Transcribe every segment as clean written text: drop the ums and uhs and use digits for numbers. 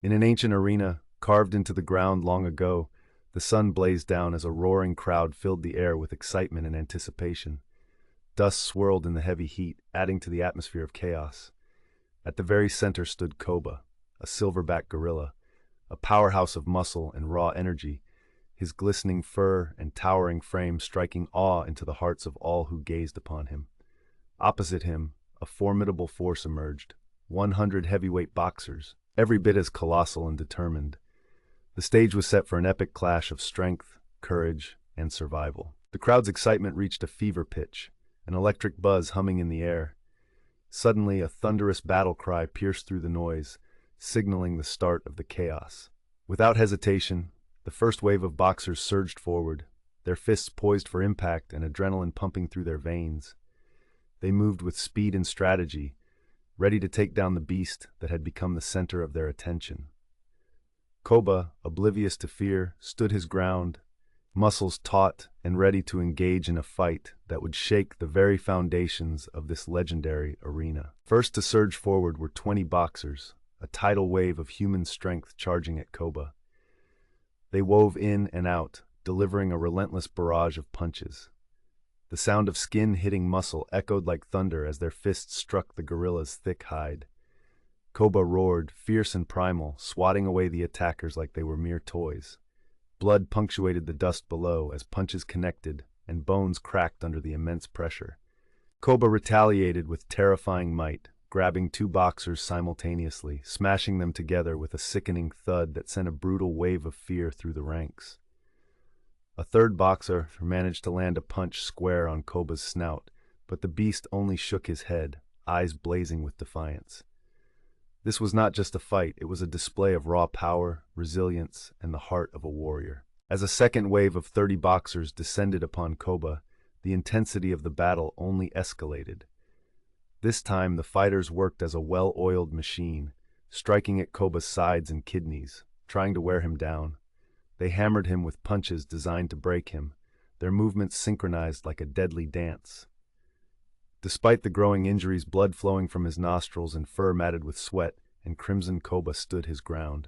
In an ancient arena, carved into the ground long ago, the sun blazed down as a roaring crowd filled the air with excitement and anticipation. Dust swirled in the heavy heat, adding to the atmosphere of chaos. At the very center stood Koba, a silverback gorilla, a powerhouse of muscle and raw energy, his glistening fur and towering frame striking awe into the hearts of all who gazed upon him. Opposite him, a formidable force emerged, 100 heavyweight boxers, every bit as colossal and determined. The stage was set for an epic clash of strength, courage, and survival. The crowd's excitement reached a fever pitch, an electric buzz humming in the air. Suddenly, a thunderous battle cry pierced through the noise, signaling the start of the chaos. Without hesitation, the first wave of boxers surged forward, their fists poised for impact and adrenaline pumping through their veins. They moved with speed and strategy, ready to take down the beast that had become the center of their attention. Koba, oblivious to fear, stood his ground, muscles taut and ready to engage in a fight that would shake the very foundations of this legendary arena. First to surge forward were 20 boxers, a tidal wave of human strength charging at Koba. They wove in and out, delivering a relentless barrage of punches. The sound of skin hitting muscle echoed like thunder as their fists struck the gorilla's thick hide. Koba roared, fierce and primal, swatting away the attackers like they were mere toys. Blood punctuated the dust below as punches connected and bones cracked under the immense pressure. Koba retaliated with terrifying might, grabbing 2 boxers simultaneously, smashing them together with a sickening thud that sent a brutal wave of fear through the ranks. A third boxer managed to land a punch square on Koba's snout, but the beast only shook his head, eyes blazing with defiance. This was not just a fight, it was a display of raw power, resilience, and the heart of a warrior. As a second wave of 30 boxers descended upon Koba, the intensity of the battle only escalated. This time, the fighters worked as a well-oiled machine, striking at Koba's sides and kidneys, trying to wear him down. They hammered him with punches designed to break him, their movements synchronized like a deadly dance. Despite the growing injuries, blood flowing from his nostrils and fur matted with sweat, and crimson, Koba stood his ground.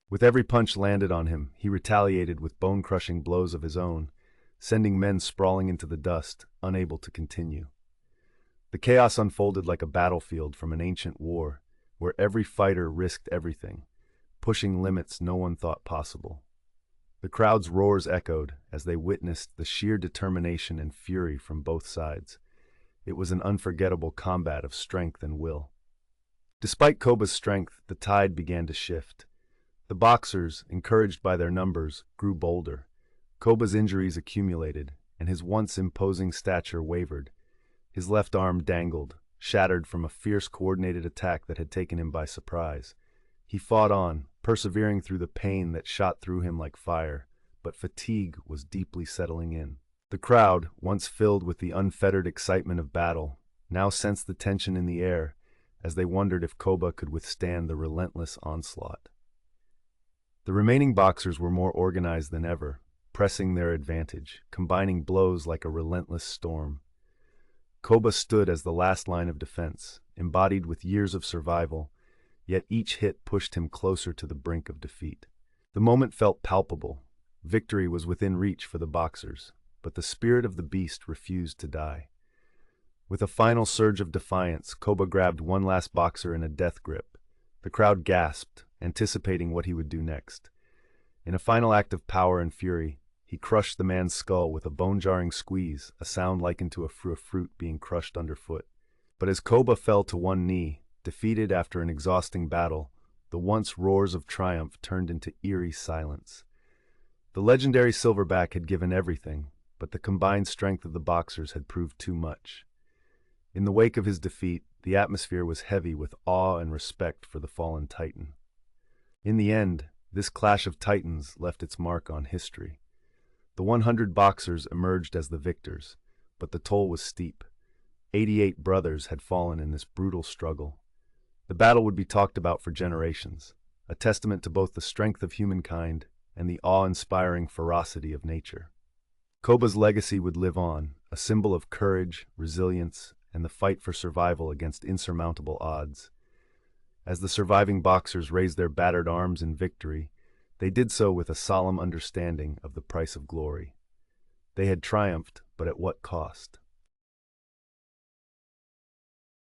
With every punch landed on him, he retaliated with bone-crushing blows of his own, sending men sprawling into the dust, unable to continue. The chaos unfolded like a battlefield from an ancient war, where every fighter risked everything, pushing limits no one thought possible. The crowd's roars echoed as they witnessed the sheer determination and fury from both sides. It was an unforgettable combat of strength and will. Despite Koba's strength, the tide began to shift. The boxers, encouraged by their numbers, grew bolder. Koba's injuries accumulated, and his once imposing stature wavered. His left arm dangled, shattered from a fierce coordinated attack that had taken him by surprise. He fought on, persevering through the pain that shot through him like fire, but fatigue was deeply settling in. The crowd, once filled with the unfettered excitement of battle, now sensed the tension in the air as they wondered if Koba could withstand the relentless onslaught. The remaining boxers were more organized than ever, pressing their advantage, combining blows like a relentless storm. Koba stood as the last line of defense, embodied with years of survival, yet each hit pushed him closer to the brink of defeat. The moment felt palpable. Victory was within reach for the boxers, but the spirit of the beast refused to die. With a final surge of defiance, Koba grabbed one last boxer in a death grip. The crowd gasped, anticipating what he would do next. In a final act of power and fury, he crushed the man's skull with a bone-jarring squeeze, a sound likened to a fruit being crushed underfoot. But as Koba fell to one knee, defeated after an exhausting battle, the once roars of triumph turned into eerie silence. The legendary silverback had given everything, but the combined strength of the boxers had proved too much. In the wake of his defeat, the atmosphere was heavy with awe and respect for the fallen titan. In the end, this clash of titans left its mark on history. The 100 boxers emerged as the victors, but the toll was steep. 88 brothers had fallen in this brutal struggle. The battle would be talked about for generations, a testament to both the strength of humankind and the awe-inspiring ferocity of nature. Koba's legacy would live on, a symbol of courage, resilience, and the fight for survival against insurmountable odds. As the surviving boxers raised their battered arms in victory, they did so with a solemn understanding of the price of glory. They had triumphed, but at what cost?